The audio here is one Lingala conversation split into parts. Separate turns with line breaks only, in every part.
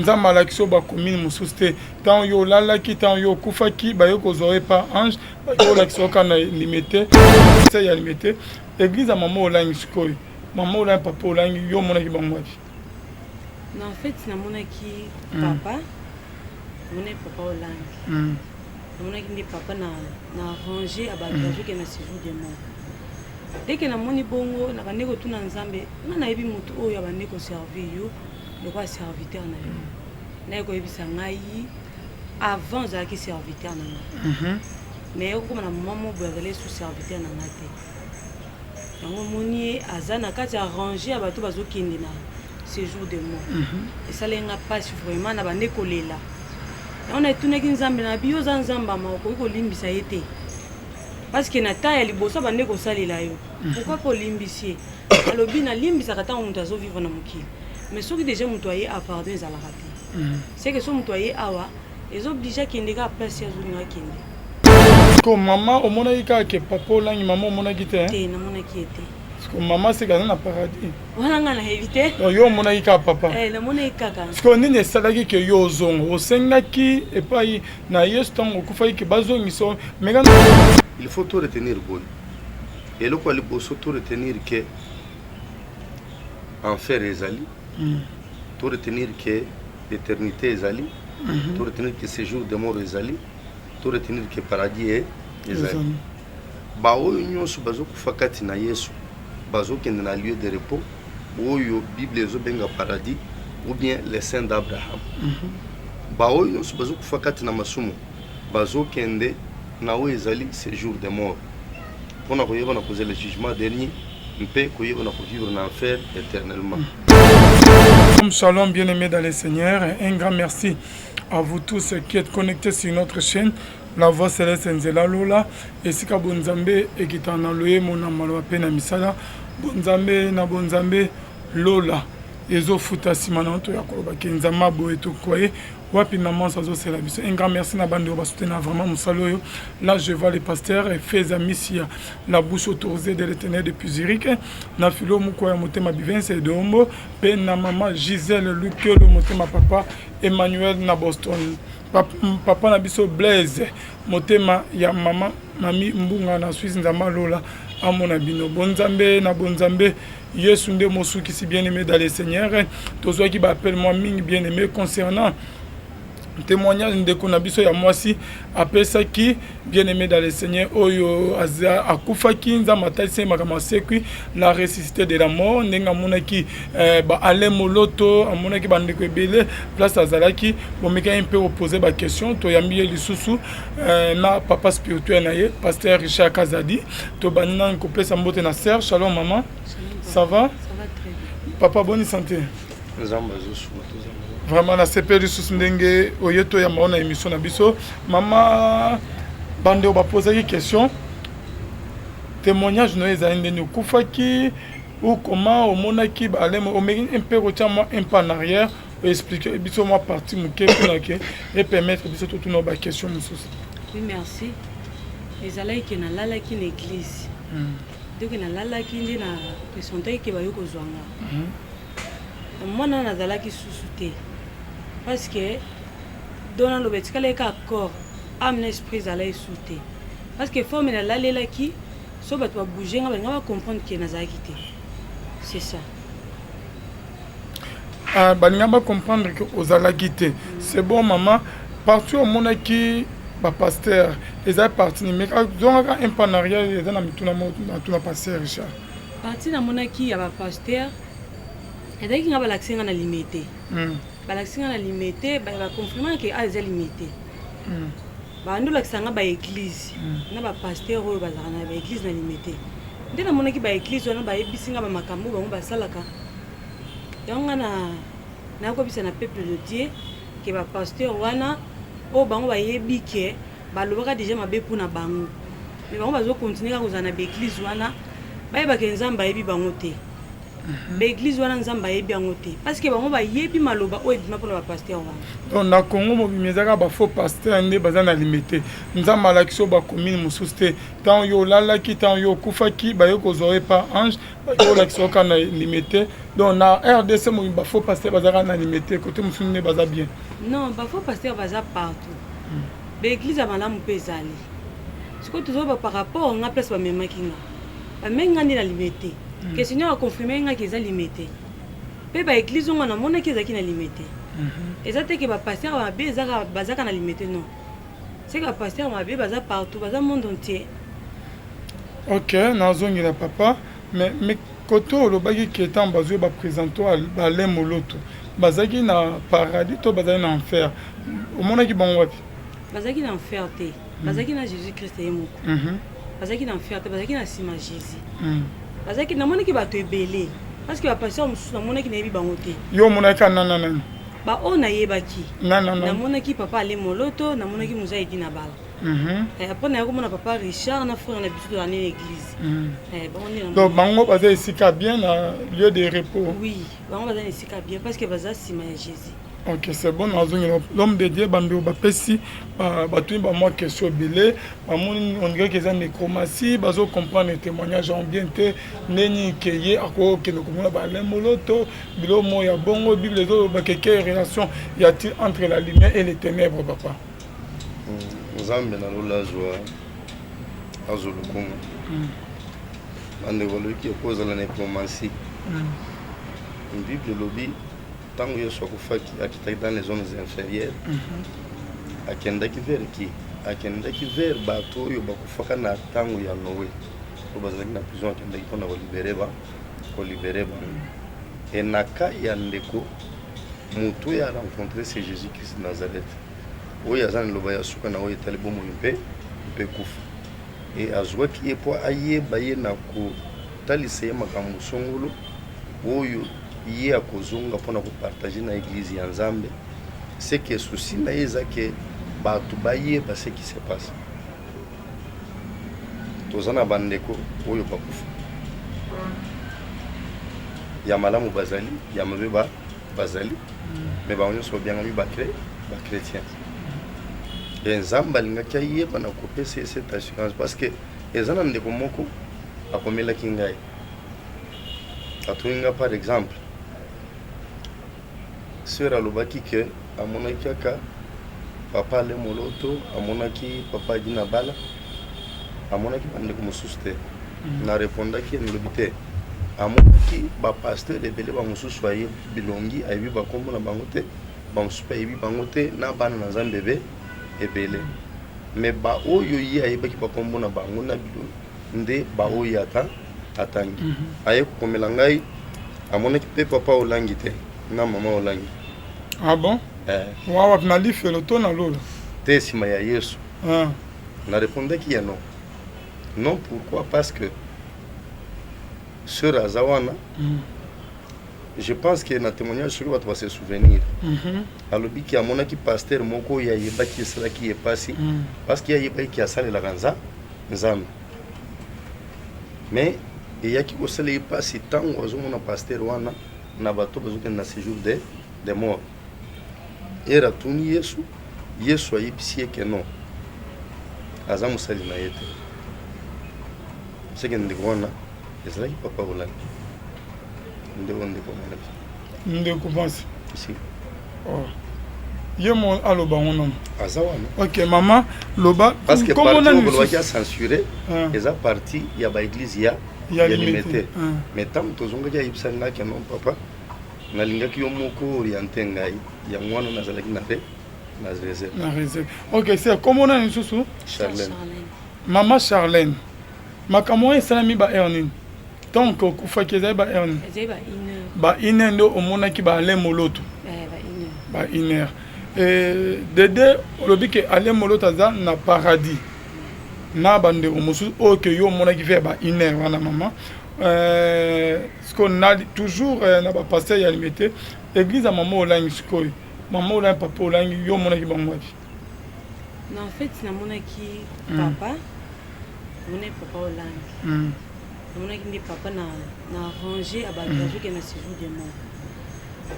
nzambe alakisi bakomi mosusu te tant yo olalaki tant yo okufaki bayo kozwa pa ange bayo olakisa oka na limité se ya limité église ya mama olangi sikoyo mama olangi papa olangi yo omonaki bango wapi?
En fait namonaki papa namonaki papa olangi namonaki nde papa na rangé abagradué na séjour de mort. Dès que namoni bongo nakande kotuna nzambe nga nayebi motu oyo abande koservir yo lokwa serviteur na yo naye koyebisa ngai avant ozalaki serviteur na nga mais okokoma na mama mo boye azali sous serviteur na nga te yango moni ye aza na kati ya rangé ya bato bazokende na séjour de mort esalenga mpasi vraiment na bande kolela yango naetunaki nzambe na biyo oza nzambama okoki kolimbisa ye te parce que na temps ya liboso bande kosalela yo pourquoi kolimbisi ye alobi nalimbisaka ntango moto azovivre na mokili mais soki déjà moto aye apardon ezalaka te c'est que so moto aye awa ezoblige akende ka place azolinga akende
ko mama omonaki kaka ke papa olangi mama omonaki te
te namonaki ye te
parce que mama sekaza na paradis
wana nga nayebi te
yo omonaki kaka papa
namonaki kaka
parce que nini esalaki ke yo ozongo osengaki epai na yesu ntango okufaki ke bazongisa meka
il faut tout retenir bon et le quoi liboso tout retenir que enfer ezali tout retenir que l'éternité ezali tout retenir que séjour de mort ezali tout retenir que paradis est ezali ba oyo nyonso bazokufa kati na yesu bazokende na lieu de repos oyo bible ezobenga paradis ou bien les saints d'Abraham ba oyo nyonso bazokufa kati na masumu bazokende na oyo ezali séjour de mort mpona koyeba na kozela le jugement dernier mpe koyeba na kovivre en enfer éternellement.
Shalom bien-aimés dans le Seigneur, un grand merci à vous tous qui êtes connectés sur notre chaîne La Voix Céleste Nzela Lola et Sika Bonzambe et qui t'en a loué mon amour pena misala Bonzambe na Bonzambe Lola ezo futa simana to yakoloba kenzama bo eto koye wapi na mansa zo c'est la vie. Un grand merci na bande ba soutenir vraiment musalo yo. Là je vois les pasteurs et fais amisia la bouche autorisée de l'Éternel depuis Zurich na filo muko ya motema bivense de Ombo pe na mama Gisèle Luque le motema papa Emmanuel na Boston papa na biso Blaise motema ya mama mami mbunga na Suisse nzamba Lola amona bino bonzambe na bonzambe Yesu nde mosuki si bien-aimé dans le Seigneur tozwa ki ba appelle moi mingi bien-aimé concernant témoignage de Konabiso ya mwasi apesa ki bien-aimé dans le Seigneur oyo aza akufaki nzamba talise makamasekwi la ressuscité de la mort ndenga monaki ba ale moloto amonaki bandeko ebele place azalaki bomeka un peu opposer ba question to yambi lisusu na papa spirituel na ye pasteur Richard Kazadi to banina ko pesa mbote na sœur shalom maman ça va
très bien
papa bonne santé
nzamba zo
vraiment na CP lisusu ndenge oyeto ya maona émission na biso mama bande ba poser une question témoignage no ezali ndeni okufaki ou comment omonaki ba ale omeki un peu moi un pas en arrière expliquer biso moi partie muke pour et permettre biso tout nos ba question mususu.
Oui merci ezalaki ke na lalaki na église donc na lalaki ndi na presentaki ke bayoko zwanga mwana nazalaki susu te parce que dans le betikale ka corps âme esprit zalai souté parce que forme na lalelaki so bato ba bouger nga ba comprendre que nazalaki te c'est ça
balinga ba comprendre que ozalaki te c'est bon maman partout au monde qui ba pasteur les a parti mais donc un peu en arrière les a na mituna pasteur Richard
parti na monaki ya ba pasteur et nga balakisi nga na limité balakisi nga na limité ba confirmer que aza limité bando lakisa nga ba église na ba pasteur oyo bazaka na ba église na limité nde na monaki ba église wana ba yebisi nga ba makambo bango basalaka yango na ko bisa na peuple de Dieu que ba pasteur wana o bango ba yebi ke balobaka déjà mabe pour na bango mais bango bazo continuer ka kozana ba église wana ba yeba ke nzamba yebi bango te baeglise wana nzambe ayebi yango te parce que bango bayebi maloba oyo ebima mpona bapaster wana.
Donc na Congo mobimi ezaka bafaux paster nde baza na limité nzambe alakisi oyo bacommune mosusu te ntango yo olalaki ntango yo okufaki baye kozwa ye par ange baye olakisa oka na limité. Donc na RDC mobimi bafaux paster bazaka na limité côté mosusu nde baza bien.
Non bafaux paster baza partout baeglise ya malamu mpe ezali sikoyo tozoba par rapport nga place bamemaki nga bamengi nga nde na limité que seigneur aconfirme ngaki eza limité mpe baeglise ongo namonaki ezalaki na limité eza te ke bapaster mabe bazaka na limité non c'est que bapaster mabe baza partout baza monde entier.
Ok nazongela papa mais côté olobaki ke ntango bazwi baprésento bale moloto bazalaki na paradis to bazalaki na enfer omonaki bango wapi?
Bazalaki na enfer te bazalaki na Jésus Christ ye moko bazalaki na enfer te bazalaki na nsima Jésus bazalaki namonaki bato ebele parce que bapaster mosusu namonaki nayebi bango te.
Yo omonaki nani?
Baoyo nayebaki namonaki papa ale moloto namonaki moza edi na bala après nayekomona papa Richard na frère na biso tozala nene église.
Donc bango baza esika bien na lieu de repos?
Oui bango baza na esika bien parce que baza nsima ya Jésus.
Ok, c'est bon. L'homme de Dieu, Bambi Bapesi, Batouin, moi, question belé, on dirait qu'ils ont nécromancie, bazo comprendre les témoignages en bien té, Neni Keye, Ako, que nous comprenons pas les moloto, Bilo Moya Bongo, Bible, les autres, quelle relation y a-t-il entre la lumière et les ténèbres, papa?
Nous avons bien la joie, Azulukum, Mandevolu qui oppose la nécromancie. Une Bible lobby. Tant que je suis dans les zones inférieures, akendaki vers qui akendaki vers bato oyo bakufaka na tango ya Noé to bazalaki na prison akendaki mpona kolibere bango enaka ya ndeko moto oyo arencontre c'est Jésus Christ de Nazareth oyo aza na liloba ya suka na oyo etali bomoi mpe kufa e azwaki ye mpo ayeba ye na kotalisa ye makambo songolo oyo ye akozonga mpona kopartage na église ya Nzambe c'est que souci na ye eza ke bato bayeba ce qui se passe toza na bandeko oyo bakufa ya malamu bazali ya mabe bazali mais bango nyonso babiangami bachrétien e Nzambe alingaki ayeba na kopesa cette assurance parce que eza na ndeko moko akomelaki ngai atoyinga par exemple sœur alobaki ke amonaki kaka papa ale moloto amonaki papa adi na bala amonaki bandeko mosusu te na répondaki nalobi te amonaki bapaster ebele bamosusu ayebi bilongi ayebi bakombo na bango te bamosusu ayebi bango te na bana na Nzambe ebele mais baoyo ye ayebaki bakombo na bango na bilongi nde baoyo atangi aye kokomela ngai amonaki mpe papa olangi te na mama olangi.
Ah bon? Wawa na lifelo to na lolo
te nsima ya Yesu na répondaki ya non. Non, pourquoi? Parce que sœur azawana je pense que na témoignage soki bato base souvenir alobi ki amonaki paster moko oyo ayebaki esalaki ye pasi parce que ayebaki asalelaka Nzambe mais eyaki kosala ye pasi ntango azomona paster wana na bato bazokende na séjour de mort ere atuni Yesu ayebisi ye ke non aza mosali na ye te seke ndeko wana ezalaki papa olangi ndeko monaki
ndeko pense
si
ye mo aloba ngono
aza wana.
Ok mama loba
parce que parti olobaki a censuré eza parti ya baeglise ya limité mais ntango tozongaki ayebisa nga ke non papa nalingaki yo moko orienté ngai yango wana nazalaki na réserve.
Ok c'est comment on a une sous
Charlène.
Maman Charlène makambo esalami ba ernin donc kufaki ezali ba ernin ba ine ndo omonaki ba ale moloto ba iner dede olobi ke ale moloto aza na paradis na bandeko mosusu oyo ke yo omonaki fe ba iner wana mama ce qu'on a toujours na bapaster ya limité église ya mama olangi sikoyo mama olangi papa olangi yo omonaki bango wapi?
En fait namonaki papa mone papa olangi namonaki nde papa na arrangé abagradué ke na séjour de mort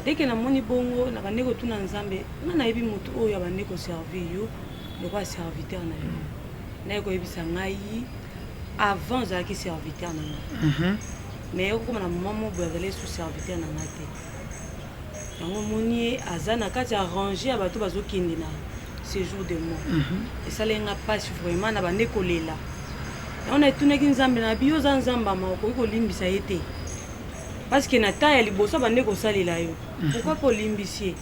dès que namoni bongo na bande kotuna nzambe nga nayebi motu oyo abande koservir yo lokola serviteur na yo naye koyebisa ngai avant ozalaki serviteur na nga mais okokoma na moma moboye azali sous serviteur na nga te yango moni ye aza na kati ya arrangé ya bato bazokende na séjour de mort esalenga mpasi vraiment na bande kolela yango naetunaki nzambe na biyo oza nzambe ama okoki kolimbisa ye te parce que na temps ya liboso bande kosalela yo pourquoi kolimbisi ye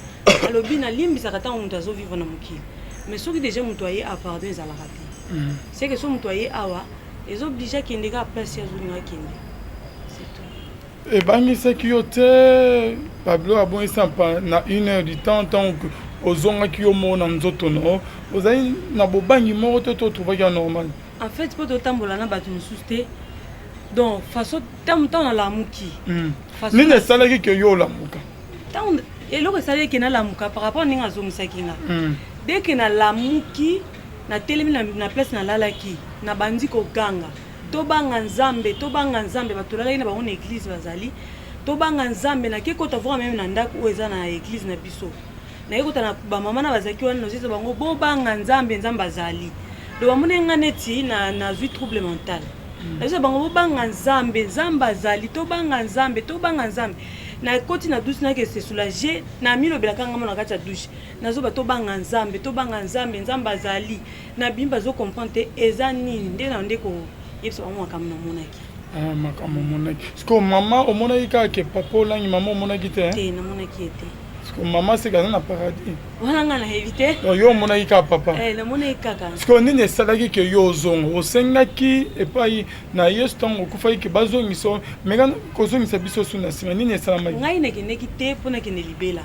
alobi nalimbisaka ntango moto azovivre na mokili mais soki déjà moto aye apardon ezalaka te c'est que so moto aye awa ezoblige akende ka place azolinga akende c'est tout
ebangisaki yo te Pablo abongisa na 1 heure du temps ntango ozongaki yo moko na nzoto no ozali na bobangi moko te to otrouvaki ya normal
en fait mpo totambola na bato mosusu te donc façon ntango nalamuki
nini esalaki ke yo olamuka
ntango eloko esalaki ke nalamuka par rapport ndenge azongisaki nga dès ke nalamuki natelemi na place nalalaki na bandi koganga tobanga nzambe bato lalaki na bango na église bazali tobanga nzambe nake kota voka meme na ndako oyo eza na église na biso naye kota na bamama na bazalaki wana nozisa bango bobanga nzambe azali do bamoni nga neti nazwi trouble mental nazisa bango bobanga nzambe azali tobanga nzambe na koti na douche nake se soulager na milobelaka nga mona kati ya douche nazoba tobanga nzambe azali na bimba bazocomprendre te eza nini nde na nde koyebisa bango makambo namonaki
makambo omonaki siko mama omonaki kaka ke papa olangi mama omonaki te
te namonaki ete
siko mama seka aza na paradis
wana nga nayebi te
yo omonaki kaka papa
namonaki kaka
siko nini esalaki ke yo ozonga osengaki epai na yesu ntango okufaki ke bazongisa meka kozongisa biso su na nsima nini esalamaki
ngai nakendeki te mpo nakende libela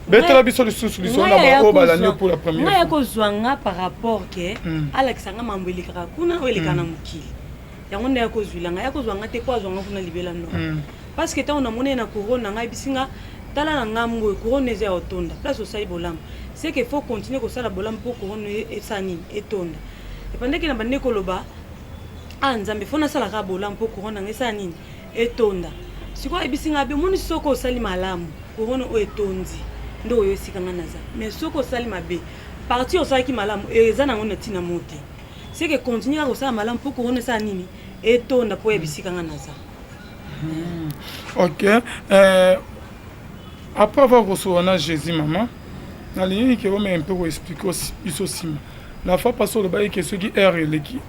betala biso lisusu liso na baoyo balani pour la première
ngai ya kozwa nga par rapport ke alakisa nga mambo elekaka kuna oyo elekaka na mokili yango nde ya kozwila ngai ya kozwa nga te po azwa nga kuna libela no parce que ntango namoni na corone na ngai bisi nga tala na ngambo corone eza ya otonda place osali bolamu c'est que faut continuer kosala bolamu mpo corone esa nini etonda epandeki na bande koloba nzambe fo nasalaka bolamu mpo corone nanga esa nini etonda sikoyo ebisi nga be omoni soko osali malamu corone oyo etondi nde oyo esika nga naza mais soko osali mabe parti osalaki malamu eza nango na ntina mo te c'est que continue kaka kosala malamu mpo corone esa nini etonda mpo yebisika nga naza
ok après avoir reçu Jésus maman nalingi ke ome un peu koexplique biso nsima la fois passé olobaki ke soki aire eleki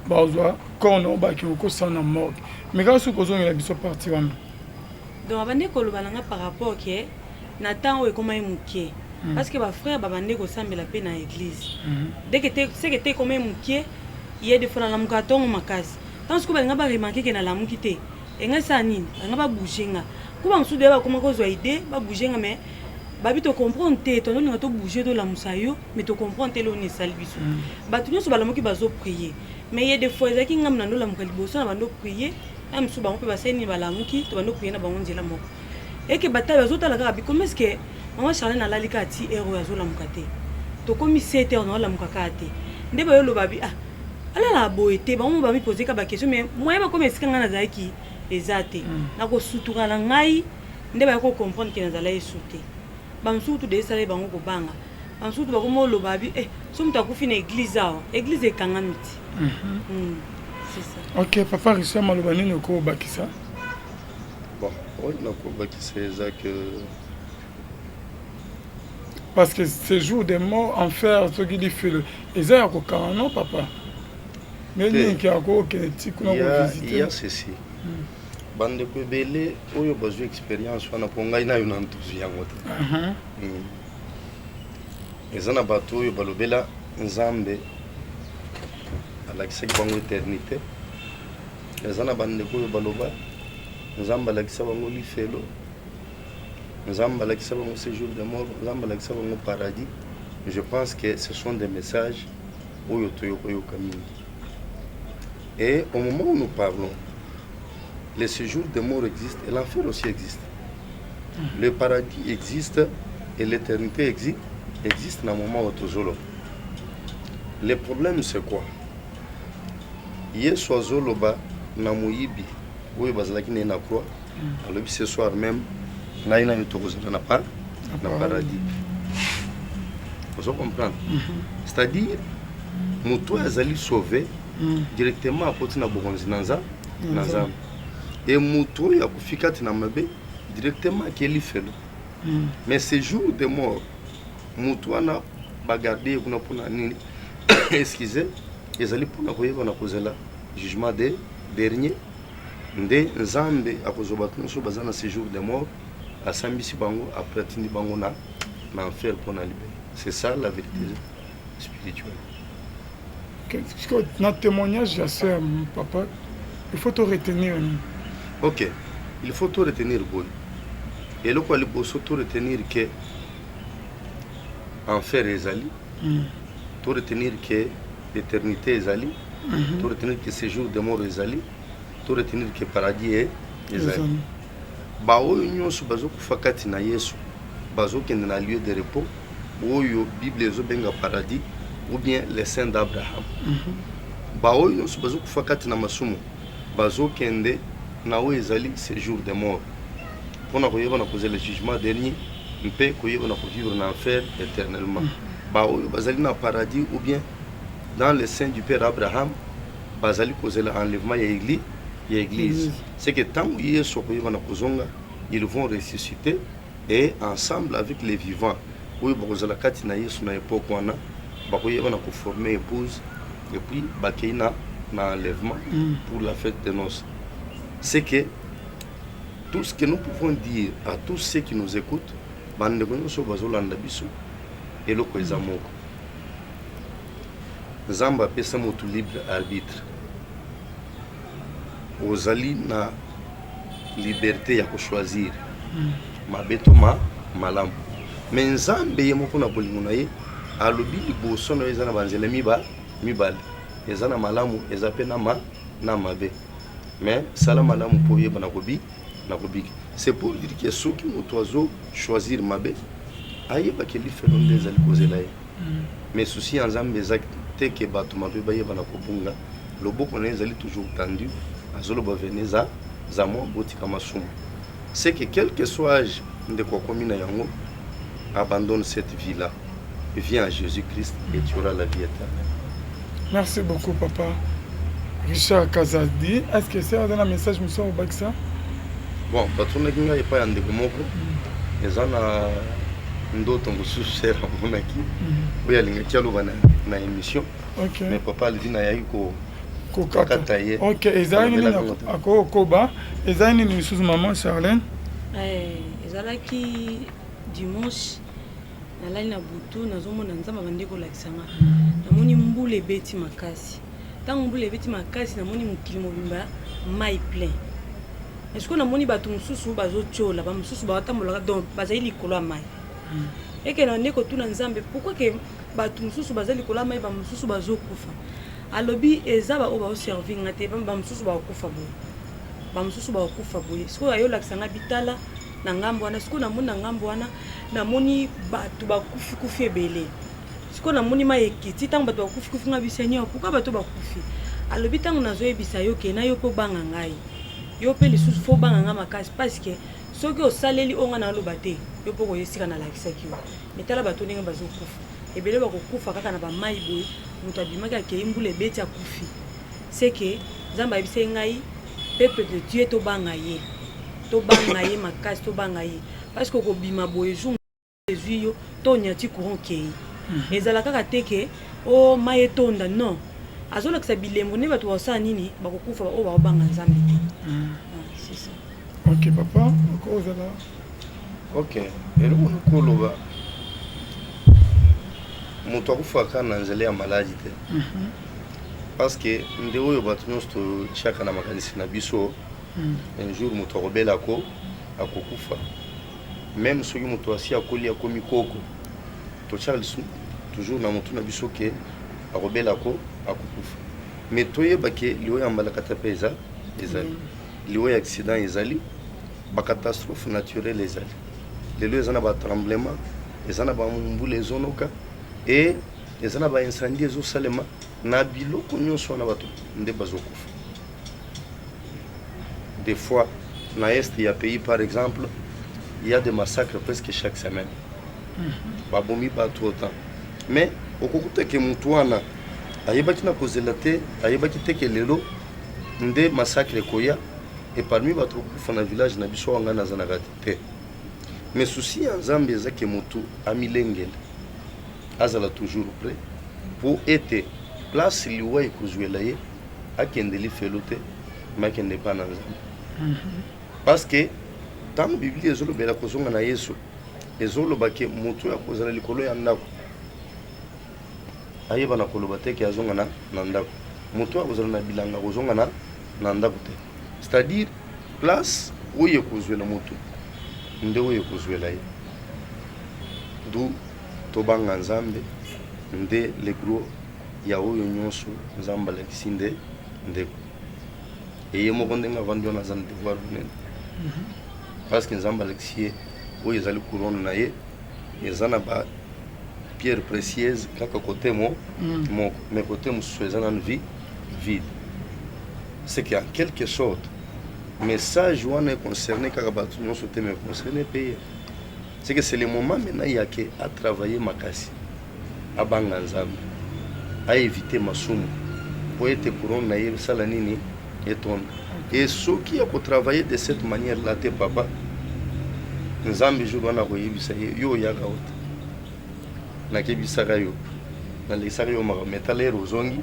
bazwa corps na obaki okosala na morgue mais kaka soki ozongela biso parti wana
donc abandi koloba nanga par rapport ke na temps oyo ekomai mokie parce que bafrère babandi kosambela mpe na église seke te ekomai mokie ye de fois nalamuka ntongo makasi ntango sikoyo balinga baremarke ke nalamuki te enga esala nini balinga babouge nga kuba mosusu de bakoma kozwa ide babouge nga mais babi tocomprendre te tozolinga tobouge tolamusa yo mais tocomprendre te loni esali biso bato nyonso balamuki bazoprie mais ye de fois ezalaki ngambo na ndolamuka liboso na bando prie na mosusu bango mpe basali nini balamuki to bando prie na bango nzela moko eke batali bazotala kaka bikoma eske mama Charlene alali kaka ti ere oyo azolamuka te tokomi 7 heures na olamuka kaka te nde bayoloba bi alala boye te bango bamipose ka bakestion mais moye bakomi esika ngai nazalaki eza te nakosutuka na ngai nde baya kocomprendre ke nazala yesu te bamosusu tu de esala bango kobanga bamosusu tu bakoma oloba bi so moto akufi na église awa église ekangami ti c'est ça.
Ok papa Richard maloba nini okobakisa
bon oyo nakobakisa eza ke
parce que ce jour de mort enfer soki lifelo eza ya kokanga non papa mais ninki akokende ti kuna kovisite
ya ceci bandeko ebele oyo bazwi expérience wana mpo ngai nayo na ntuzu yango te eza na bato oyo balobela nzambe alakisaki bango éternité eza na bandeko oyo baloba nzambe alakisa bango lifelo nzambe alakisa bango séjour de mort nzambe alakisa bango paradis je pense que ce sont des messages oyo toyokoyoka mingi et au moment où nous parlons le séjour de mort existe et l'enfer aussi existe. Le paradis existe et l'éternité existe dans le moment où tu es. Le problème c'est quoi? Yesu azoloba na moyibi oyo bazalaki ne na croix alobi ce soir même ngai na tokozala na paradis. Vous comprenez? C'est-à-dire moto azali sauvé directement à côté na bokonzi nanza nanza et moto ya kufika tina mabe directement keli felo. Mais ce jour de mort moto ana bagarder kuna pona nini excusez ezali pona koyeba na kozela jugement de dernier nde nzambe akozobatu nso bazana ce jour de mort asambisi bango après tindi bango na enfer pour na libérer. C'est ça la vérité spirituelle.
Notre témoignage, la sœur, mon papa, il faut te retenir.
Ok, il faut te retenir. Et le quoi, il faut te retenir que enfer est ali, te retenir que l'éternité est ali, te retenir que séjour de mort est ali, te retenir que paradis est ali. Bao nyonso bazo kufakati na Yesu, bazo kende na lieu de repos, oyo Bible ezo benga paradis ou bien les saints d'Abraham. Bao nyonso bazo kufakati na masumu, bazo kende na o ezali séjour de mort. Pona koyeba na poser le jugement dernier, mpe koyeba na vivre en enfer éternellement. Bao bazali na paradis ou bien dans les saints du père Abraham, bazali poser l'enlèvement ya église. C'est que tant que Yesu koyeba na kozonga, ils vont ressusciter et ensemble avec les vivants. Oui, bakozala kati na Yesu na époque wana, bakoyeba na ko former épouse et puis bakina na enlèvement pour la fête de noces. C'est que tout ce que nous pouvons dire à tous ceux qui nous écoutent, bande ko so bazolanda biso et loko ezamoko. Nzamba pesa motu libre arbitre. Ozali na liberté ya ko choisir mabeto malamu. Mais nzambe ye moko na bolingo na ye alobi liboso na eza na banzela mibale eza na malamu eza pe na mabe. Mais sala malamu po yeba na kobi. C'est pour dire que ceux qui ont choisir mabe ayeba ke li felo ndeza likozela ye. Mais souci nzambe exacte que bato mabe ba yeba na kobunga loboko na ezali toujours tendu azoloba veneza za mo botika masumu. C'est que quel que soit âge de quoi commune yango abandonne cette vie-là, viens à Jésus-Christ et tu auras la vie éternelle.
Merci beaucoup, papa. Richard Kazadi, est-ce que c'est un message que vous avez ça?
Bon, patron n'est pas un décomoko. Les gens ont d'autres sous-serres à mon acquis. Oui, il y a une émission. Mais papa, il dit qu'il y a eu kokataye. Ok, ezali ako koba, ezali ni sous maman Charlène.
Ezalaki dimanche nalali na butu nazomona nzamba bandeko lakisanga. Namoni mbule beti makasi. Tango mbule beti makasi namoni mukili mobimba mai plein. Est-ce que namoni bato mususu bazochola, ba mususu batambola donc bazali likolo mai. Et que na ndeko tuna nzambe pourquoi que bato mususu bazali likolo mai ba mususu bazokufa. Alobi ezaba oba o servir ngate ba mususu ba kufa bo. Ba mususu ba kufa bo. Siko ayo lakisanga bitala na ngambo wana siko namona ngambo wana namoni bato ba kufi ebele. Siko namoni ma ekiti tango bato ba kufi nga bisenya pourquoi bato ba kufi. Alobi tango nazo ebisa yo ke na yo po banga ngai. Yo pe lisusu fo banga nga makasi parce que soki osaleli onga na loba te yo po koyesika na lakisaki yo. Metala bato ndenge bazo kufa. Ebele ba kokufa kaka na ba mai boye. Mutu abimaki akei mbula ebeti akufi. C'est que nzambe ayebisi ngai peuple de Dieu tobanga ye makasi tobanga ye parce que kobima boye jour ezwi yo tonyati courant kei ezala kaka te ke o mai etonda non azolakisa bilembo ne bato basala nini bakokufa oyo bakobanga nzambe te. C'est ça.
Ok papa okozala
ok eloko nakoloba moto akufaka na nzela ya maladi te parce que nde oyo bato nyonso totiaka na makanisi na biso un jour moto akobelako akokufa même soki moto asi akoli akomi koko totiaka toujours na motu na biso ke akobelako akokufa mais toyeba ke liwa ya mbalakata mpe ezali liwa ya accident ezali bacatastrophe naturelle ezali lelo eza na batremblement eza na bambula ezonoka et eza na baincendie ezosalema na biloko nyonso wana bato nde bazokufa des fois dans l'est il y a pays par exemple il y a des massacres presque chaque semaine babomi bato autant mais okukuta ke mutu wana ayebaki na kozela te ayebaki te ke lelo nde massacre koya et parmi bato okufa na village na biso wanga nazanaka te mais souci ya nzambe eza ke mutu amilengele azala toujours prêt pour être place liwa ekozwela ye akende lifelo te makende pa na nzambe parce que ntango biblia ezolobela kozonga na yesu ezoloba ke mutu ya kozala likolo ya ndako ayeba na koloba te ke azonga na ndako mutu ya kozala na bilanga kozonga na ndako te c'est-à-dire place oyo ekozwela mutu nde oyo ekozwela ye du tobanga nzambe nde le gros ya oyo nyonso nzambe alakisi nde ndeko eye moko ndenge avandi wana aza na devoir bunene parce que nzambe alakisi ye oyo ezali couronne na ye eza na ba pierre précieuse kaka kote moko mais kote mosusu eza nanu vide c'est que en quelque sorte message wana econcerné kaka bato nyonso te mais concerné pe c'est que c'est le moment maintenant yake à travailler makasi abanga nzambe a éviter masumu po ete couronne na ye sala nini etonda et soki ya kotravailler de cette manière là te papa nzambe jour wana koyebisa ye yo oyaka ota nakebisaka yo nalekisaka yo maka metalere ozongi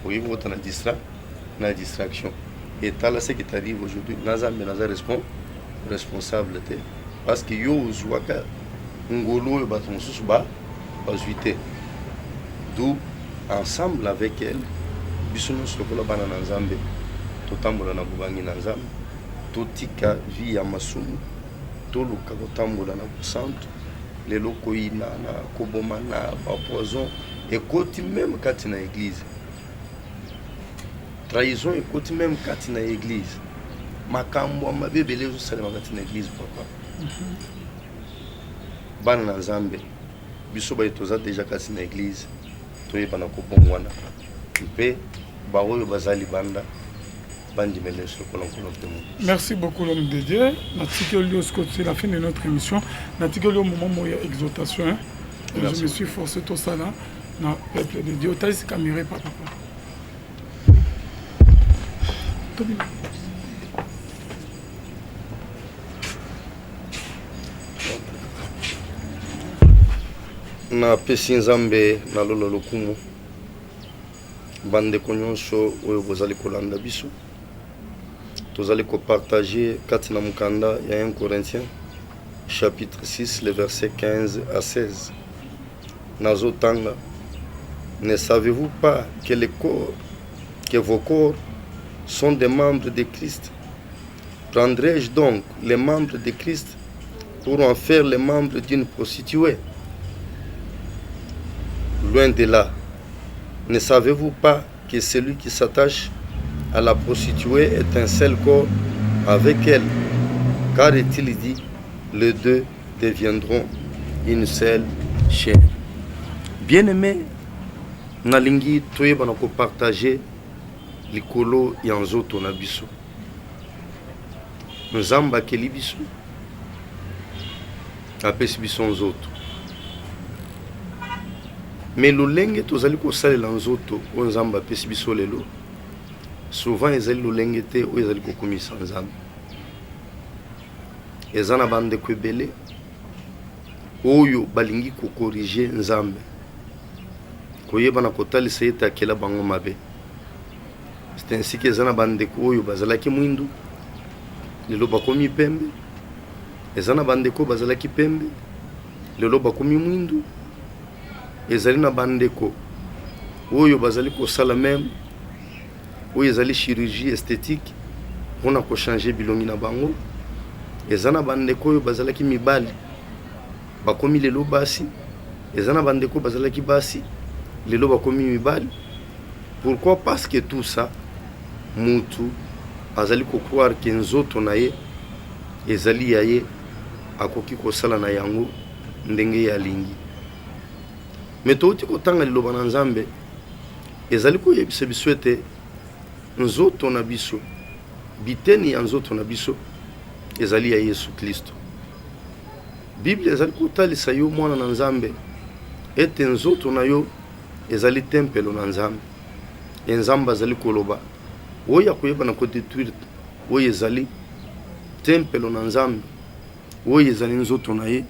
oyebi ota na distraction et tala ce qui t'arrive aujourd'hui nazambe naza responsable te parce que yo ozwaka ngolo oyo bato mosusu bazwi te d'où ensemble avec elle biso nyonso lokola bana na nzambe totambola na bobangi na nzambe totika vie ya masumu toluka kotambola na bosantu lelo koyina na koboma na bapoison ekoti même kati na église trahison ekoti même kati na église makambo ya mabe ebele ezosalema kati na église papa bana na nzambe biso baye toza deja kati na église toyeba na kobongwana mpe baoyo baza libanda bandimele sokola nkolo mpe mo.
Merci beaucoup l'homme de Dieu. C'est la fin de notre émission. Natikeli au moment où il y a exhortation. Hein? Je me suis forcé tout ça là. Na peuple de Dieu. Taïs Camiré papa.
Na pesi nzambe na lolo lokumu bandeko nyonso oyo bozali kolanda biso tozali kopartager kati na mukanda ya 1 Corinthiens chapitre 6 le verset 15 à 16 nazotanga ne savez-vous pas que vos corps sont des membres de Christ? Prendrai-je donc les membres de Christ pour en faire les membres d'une prostituée? Loin de là. Ne savez-vous pas que celui qui s'attache à la prostituée est un seul corps avec elle? Car est-il dit, les deux deviendront une seule chair. Bien-aimé, nalingi toyeba na ko partager likolo ya nzoto na biso. Nzamba akeli biso apesi biso nzoto. Mais lolenge tozali kosalela nzoto o nzamba apesi biso lelo souvent ezali lolenge te oyo ezali kokomisa nzambe eza na bandeko ebele oyo balingi kokorige nzambe koyeba na kotalisa ete akela bango mabe. C'est ainsi que eza na bandeko oyo bazalaki mwindu lelo bakomi pembe, eza na bandeko bazalaki pembe lelo bakomi mwindu, ezali na bandeko oyo bazali kosala même oyo ezali chirurgie esthétique mpona kochanger bilongi na bango, eza na bandeko oyo bazalaki mibali bakomi lelo basi, eza na bandeko bazalaki basi lelo bakomi mibali. Pourquoi? Parce que tout ça mutu azali ko croire que nzoto na ye ezali ya ye akoki kosala na yango ndenge ya lingi. Mais touti kotanga liloba na nzambe ezali koyebisa biso ete nzoto na biso biteni ya nzoto na biso ezali ya Yesu Kristo. Bible ezali kotalisa yo mwana na Nzambe ete nzoto na yo ezali tempelo na Nzambe. Nzambe azali koloba oyo akoyeba na kodetruire oyo ezali tempelo na Nzambe, oyo ezali nzoto na ye,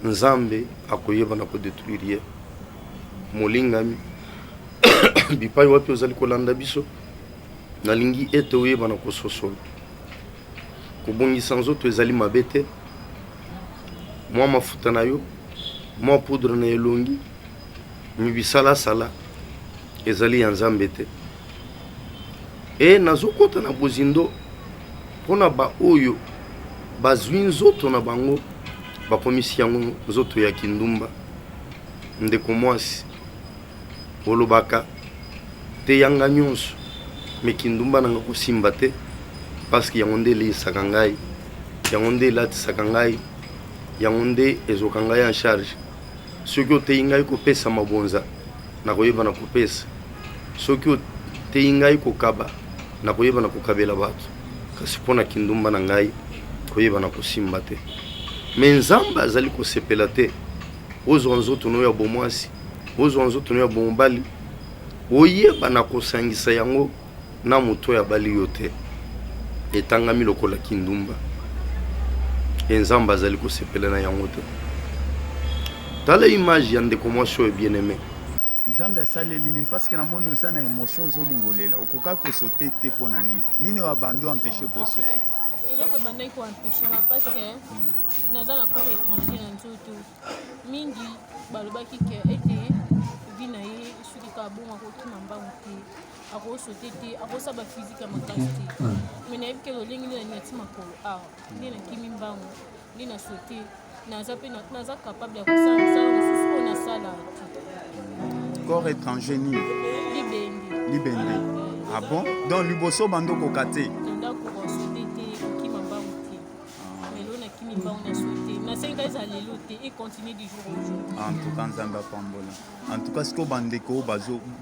Nzambe akoyeba na kodetruire ye. Molingami bipai wapi ozali kolanda biso, nalingi ete oyeba na kososola. Kobongisa nzoto ezali mabe te. Mwa mafuta na yo, mwa poudre na elongi, mibisala sala ezali ya Nzambe te. Nazokota na bozindo pona ba oyo bazwi nzoto na bango bakomisi yango nzoto ya kindumba. Ndeko mwasi olobaka te yanga nyonso me kindumba nanga kosimba te parce que yango nde elisaka ngai, yango nde elatisaka ngai, yango nde ezoka ngai en charge. Soki oteyi ngai kopesa mabonza nakoyeba na kopesa, soki oteyi ngai kokaba nakoyeba na kokabela bato, kasi mpona kindumba na ngai koyeba na kosimba te. Me Nzambe azali kosepela te ozwa nzoto no ya bomwasi, ozwa nzoto no ya bomobali, oyeba na kosangisa yango na moto ya bali yo te, etangami lokola kindumba. Nzambe azali kosepela na yango te. Tala image ya ndeko mwasi oyo bien-aimé.
Nzambe asaleli nini parce que na moni oza na émotion ozolingolela okoka kosote te mpo na nini wabandi empêché kosote
eloko ebandaki koempêche nga parce que naza na corps étranger na nzoto mingi balobaki ke ete vi na ye soki kaka bongo akokima mbangu te, akosote te, akosaba physique ya makasi te. Me nayebi ke lolenge nde nati makolo awa nde nakimi mbangu nde nasote, naza capable ya kosala mosala mosusu oyo nasala te.
Corps étranger nini? Libende. Ah bon? Donc liboso bando koka te?
Ndako kosote te, okima mbangu te. Melo nakimi mbangu nasote. Nasenga eza lelo te et continue du jour au jour.
En tout cas Nzambe apambola. En tout cas siko bandeko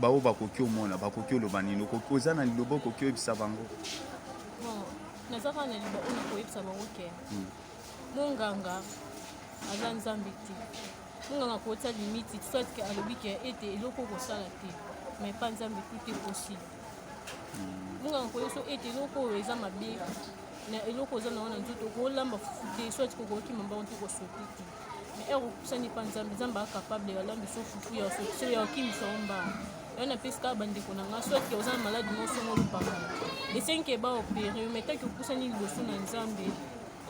bao bakoki omona bakoki oloba nini okoki oza na liloba okoki oyebisa bango?
Bon, nazaka na liloba oyo nakoyebisa bango ke monganga aza Nzambe te. Monganga kota limite soit que alobi ke ete eloko kosala te mais pas Nzambe tout est possible. Monganga koyeso ete eloko oyo eza mabe na eloko oza na wana nzoto kolamba fufu te soit kokoki mbango te kosote te mais erokusani pa Nzambe. Nzambe akapable alamba so fufu ya sote ya okimisa omba yana pesika bandeko na nga soit que oza na maladi nyonso molupaka esenke ba opere mais tant que okusani liboso na Nzambe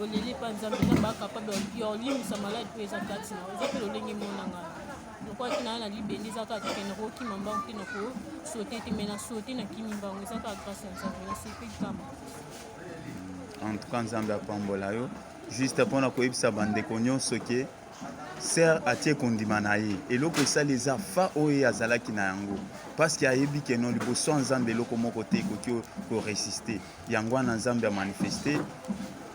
olele pa Nzambe Nzambe akapable ya olimisa maladi po eza kati na oza pe lolenge monanga lokola tina na libende eza kaka kende kokima mbangu te na kosote te mais na sote na kimi mbangu eza kaka grâce ya Nzambe na sepeli kama.
En tout cas Nzambe apambola yo juste mpona koyebisa bandeko nyonso ke ser atie kondima na ye eloko esali eza fa oyo azalaki na yango parce que ayebi ke non liboso ya Nzambe eloko moko te ekoki koresiste yango wana Nzambe amanifeste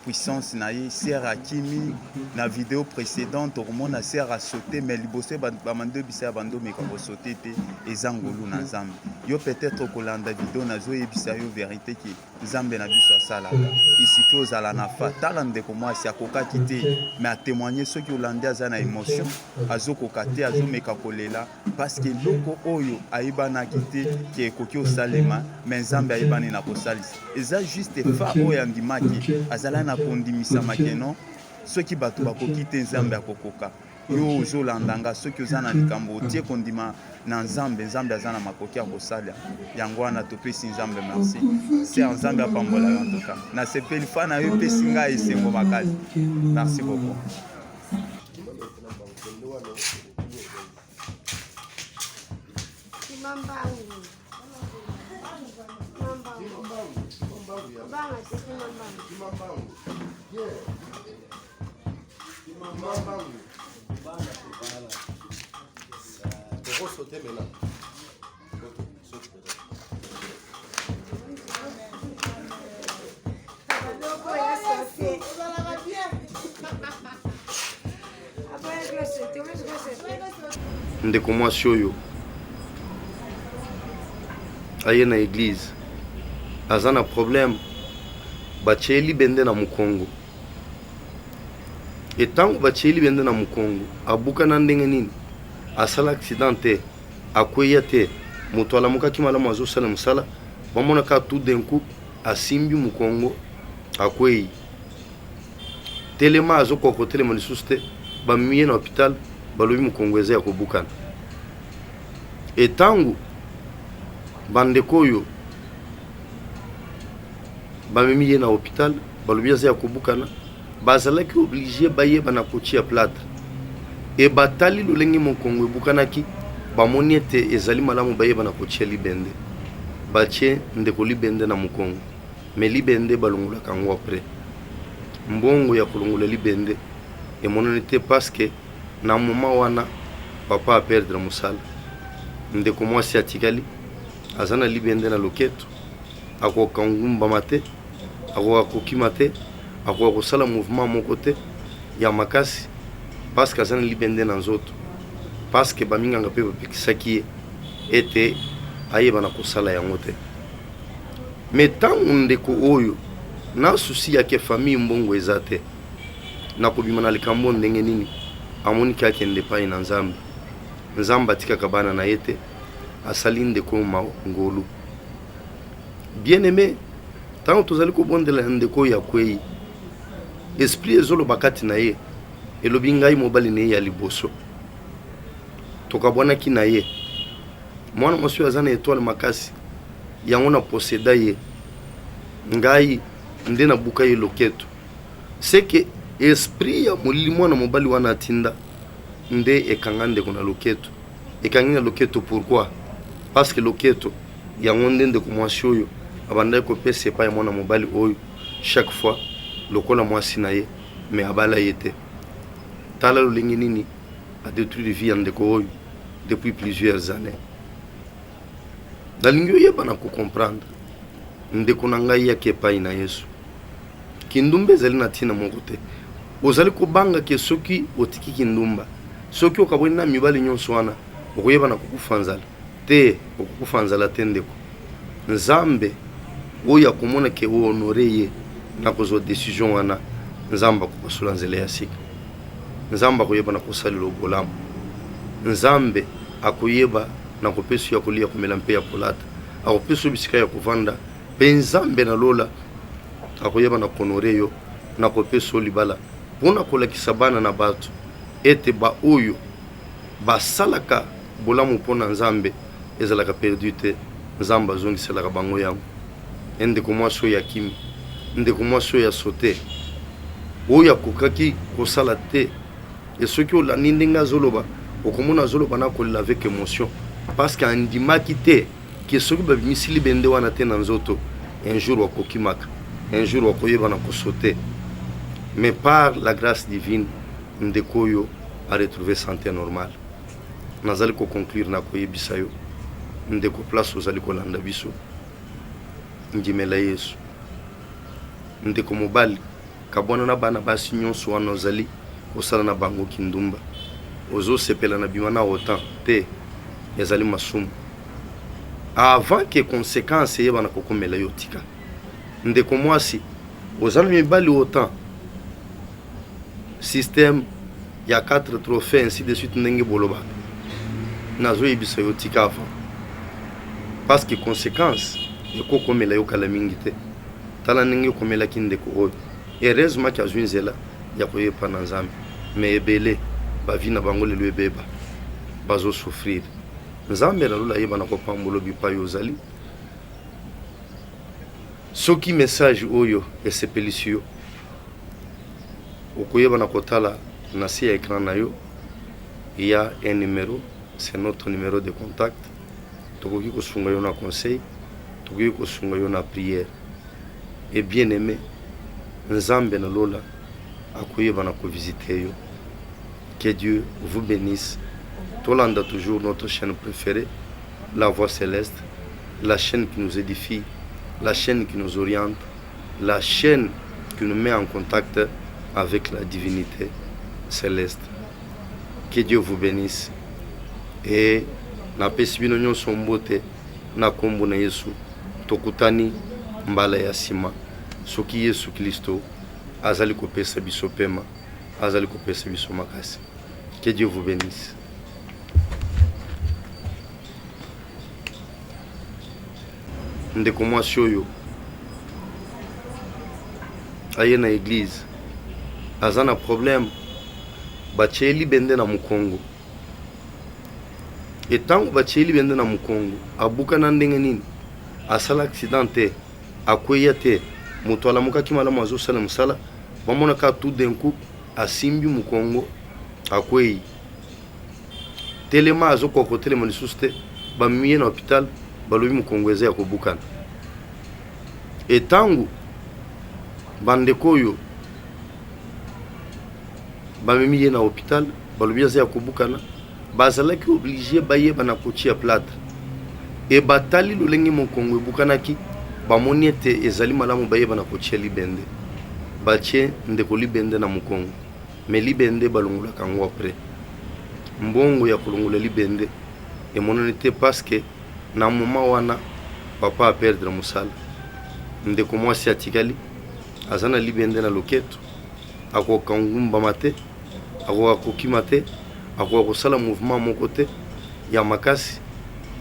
puissance na ye. Ser akimi na vidéo précédente okomona ser a sauté mais liboso bamando bisa bando meka ko sauter te ezangolu na Nzambe. Yo peut-être kolanda vidéo nazo yebisa yo vérité ki Nzambe na biso asala ici fait ozala na fa tala ndeko mwasi akokaki te mais a témoigner ceux qui olandi aza na émotion azokoka te azomeka kolela parce que loko oyo ayibanaki te ke ekoki osalema mais Nzambe ayibani na kosalisa eza juste fa oyo andimaki azala na kondimisa makeno soki bato bakoki te Nzambe akokoka yo ozolandanga soki oza na likambo otie kondima na Nzambe Nzambe aza na makoki ya kosala yango wana topesi Nzambe merci c'est Nzambe apambola yo en tout cas na sepeli fa na yo pesi ngai esengo makasi merci beaucoup.
Ndeko mwasi oyo aye na église aza na problème batie libende na mukongo etango batie libende na mukongo abuka na ndenge nini asala accident te akweya te moto alamukaki malamu azosala mosala bamonaka tout d'un coup asimbi mukongo akwei telema azokoko telema lisusu te bamie na hôpital balobi mukongo eza ya kobukana etango bandeko oyo bamemi ye na hôpital balobi aza ya kobukana bazalaki obligé bayeba na kotia plâtre e batali lolenge mukongo ebukanaki bamoni ete ezali malamu bayeba na kotia libende batie ndeko libende na mukongo me libende balongolaka yango apres mbongo ya kolongola libende emonani te paske na moment wana papa aperdre mosala ndeko mwasi atikali aza na libende na loketo akoka ngumbama te akoka kokima te akoka kosala mouvement moko te ya makasi paske aza na libende na nzoto paske baminganga mpe bapekisaki ye ete ayeba na kosala yango te me ntango ndeko oyo na susi yake famille mbongo eza te na kobima na likambo ndenge nini amoniki akende epai na nzambe nzambe atikaka bana na ye te asali ndeko ngolu bien aimé ntango tozali kobondela ndeko oyo akwei esprit ezoloba kati na ye elobi ngai mobali na ye ya liboso tokabwanaki na ye mwana mwasi oyo aza na étoile makasi yango na poseda ye ngai nde nabuka ye loketo seke esprit ya molili mwana mobali wana atinda nde ekanga ndeko na loketo ekangi na loketo pourquoi parce que loketo yango nde ndeko mwasi oyo abandaki kopesa epai ya mwana mobali oyo chaque fois lokola mwasi na ye me abala ye te tala lolenge nini adétruire vie ya ndeko oyo depuis plusieurs années nalingi oyeba na kocomprendre ndeko na ngai yaki epai na yesu kindumba ezali na ntina moko te ozali kobanga ke soki otiki kindumba soki okabweni na mibali nyonso wana okoyeba na kokufa nzala te okokufa nzala te ndeko nzambe oyo akomona ke ohonore ye na kozwa décision wana nzambe akopasola nzela ya sika nzambe akoyeba na kosalela obolamu nzambe akoyeba na kopesa ya kolia komela mpe ya kolata akopesa bisika ya kovanda mpe nzambe na lola akoyeba na konore yo na kopesa libala mpona kolakisa bana na bato ete baoyo basalaka bolamu mpona nzambe ezalaka perdu te nzambe azongiselaka bango yango ndeko mwasi oyo akimi ndeko mwasi oyo asote oyo akokaki kosala te esoki olandi ndenge azoloba okomona azoloba na kolela avec émotion parce que andimaki te ke soki babimisi libende wana te na nzoto un jour wakokimaka un jour wakoyeba na kosote mais par la grâce divine ndeko oyo a retrouvé santé normale nazali koconclure na koyebisa yo ndeko place ozali kolanda biso ndimela yesu ndeko mobali kabwana na bana basi nyonso wana ozali kosala na bango kindumba ozosepela na bima na otan te ezali masumu avant que conséquence eyeba na kokomela yo tika ndeko mwasi ozala mibali otan système ya 4 trophées ainsi de suite ndenge bolobaka nazoyebisa yo tika avant parce que conséquence ekokomela yo kala mingi te tala ndenge okomelaki ndeko oyo heureusement azwi nzela ya koyepa na nzambe me ebele bavi na bango lelo ebeba bazosouffrir nzambe na lola ayeba na kopambola bipai ozali soki message oyo esepelisi yo okoyeba na kotala na se ya écran na yo il y a un numéro c'est notre numéro de contact tokoki kosunga yo na conseil tokoki kosunga yo na prière et bien aimé nzambe na lola akoyeba na kovisiter yo. Que Dieu vous bénisse. Tolanda toujours notre chaîne préférée, La Voix Céleste, la chaîne qui nous édifie, la chaîne qui nous oriente, la chaîne qui nous met en contact avec la divinité céleste. Que Dieu vous bénisse. Et na pesi bino nyonso mbote na kombo na Yesu tokutani mbala ya sima soki Yesu Kristo azali kopesa biso pema, azali kopesa biso makasi. Que Dieu vous bénisse. Ndeko mwasi oyo aye na église aza na problème batie libende na mukongo, etango batie libende na mukongo abuka na ndenge nini asala accident te akweya te moto alamukaki malamu azosala mosala bamonaka tout d'un coup asimbi mukongo akweyi telema azokoko telema lisusu te bamie na hôpital balobi mukongo eza ya kobukana. Etango bandeko oyo bamemi ye na hôpital balobi aza ya kobukana bazalaki obligé bayeba na kotia plâtre e batali lolenge mukongo ebukanaki bamoni ete ezali malamu bayeba na kotia libende batie ndeko libende na mukongo me libende balongolaka yango apres mbongo ya kolongola libende emonani te paske na moment wana papa a perdre mosala ndeko mwasi atikali aza na libende na loketo akoka ngumbama te akoka kokima te akoka kosala mouvement moko te ya makasi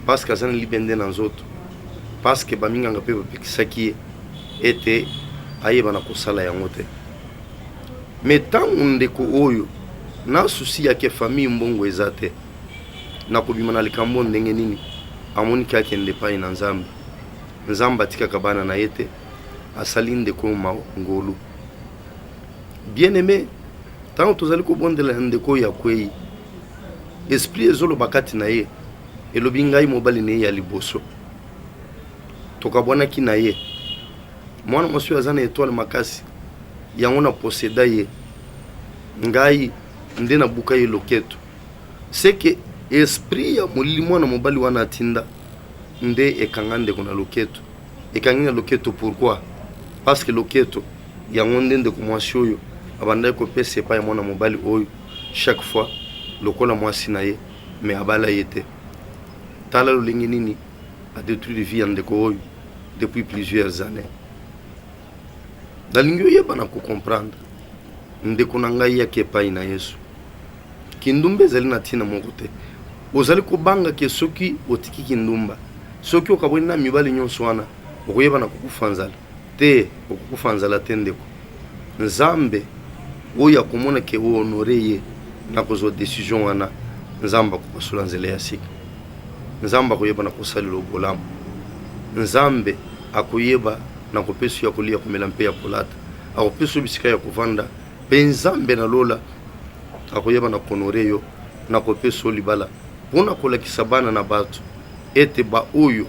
paske aza na libende na nzoto paske baminganga mpe bapekisaki ye ete ayeba na kosala yango te. Me ntango ndeko oyo na susi yake famille mbongo eza te na kobima na likambo ndenge nini amoniki akende epai na nzambe, nzambe atikaka bana na ye te asali ndeko ngolu. Bien aimé, ntango tozali kobondela ndeko ya kwei esprit ezoloba kati na ye elobi ngai mobali na ye ya liboso tokabwanaki na ye mwana mwasi aza na étoile makasi yango na poseda ye ngai nde na buka ye loketo seke esprit ya molili mwana mobali wana atinda nde ekanga ndeko na loketo ekangi na loketo. Pourquoi? Parce que loketo yango nde ndeko mwasi oyo abandaki kopesa epai ya mwana mobali oyo chaque fois lokola mwasi na ye me abala ye te. Tala lolenge nini adétruire vie ya ndeko oyo depuis plusieurs années. Dalingi oyeba na kocomprendre ndeko na ngai yake epai na Yesu kindumba ezali na ntina moko te. Ozali kobanga ke soki otiki kindumba soki okabweni na mibali nyonso wana okoyeba na kokufa nzala te, okokufa nzala te ndeko. Nzambe oyo akomona ke ohonore ye na kozwa décision wana nzambe akopasola nzela ya sika. Nzambe akoyeba na kosalela obolamu. Nzambe akoyeba na kopesa ya kolia komela mpe ya kolata akopesa bisika ya kovanda mpe nzambe na lola akoyeba na konore yo na kopesa libala mpona kolakisa bana na bato ete ba oyo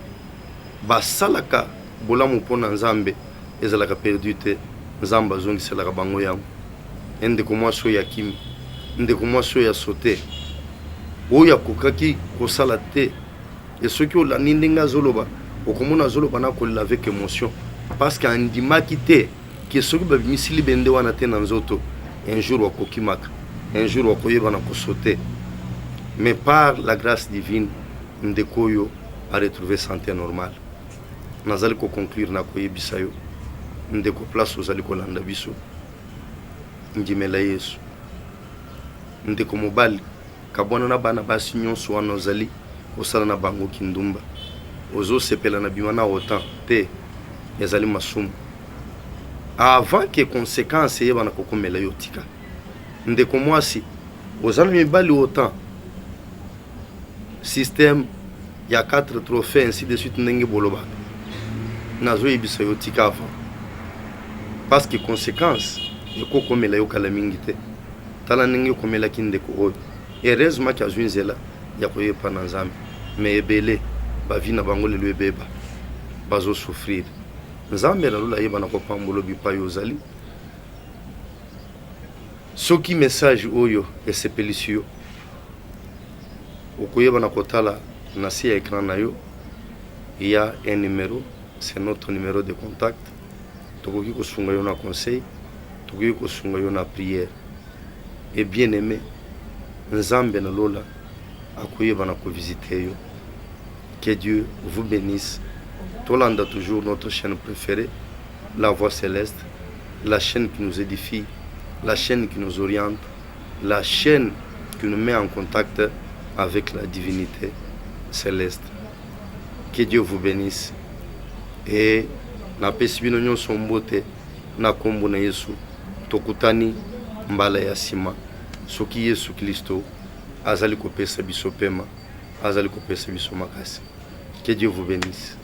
basalaka bolamu mpona nzambe ezalaka perdu te. Nzambe azongiselaka bango yango. Ndeko mwasi oyo akimi, ndeko mwasi oyo asote oyo akokaki kosala te e soki olandi ndenge azoloba okomona azoloba na kolela avec émotion parce que andimaki te ke soki babimisi libende wana te na nzoto un jour wakokimaka, un jour wakoyeba na kosote. Mais par la grâce divine ndeko oyo a retrouvé santé normale. Nazali koconclure na koyebisa yo ndeko place ozali kolanda biso ndimela Yesu. Ndeko mobali kabwana na bana basi nyonso wana ozali kosala na bango kindumba ozosepela na bima na otan te ezali masumu avant que conséquence yeba na kokomela yo tika. Ndeko mwasi ozana mibali otan système ya 4 trophées ainsi de suite ndenge boloba nazo yebisa yo tika avant parce que conséquence ekokomela yo kala mingi te. Tala ndenge komelaki ndeko oyo heureusement ki azwi nzela ya koyepa na nzambe me ebele bavi na bango lelo ebeba bazosouffrir. Nzambe na lola yeba na kopambola bipai ozali soki message oyo esepelisi yo okoyeba na kotala na si ya écran na yo il y a un numéro, c'est notre numéro de contact. Tokoki kosunga yo na conseil, tokoki kosunga yo na prière. Et bien aimé nzambe na lola akoyeba na kovisiter yo. Que Dieu vous bénisse. Tolanda toujours notre chaîne préférée la voie céleste, la chaîne qui nous édifie, la chaîne qui nous oriente, la chaîne qui nous met en contact avec la divinité céleste. Que Dieu vous bénisse. Et na pesi bino nyonso mbote na kombo na Yesu tokutani mbala ya sima soki Yesu Kristo azali kopesa biso pema, azali kopesa biso makasi. Que Dieu vous bénisse.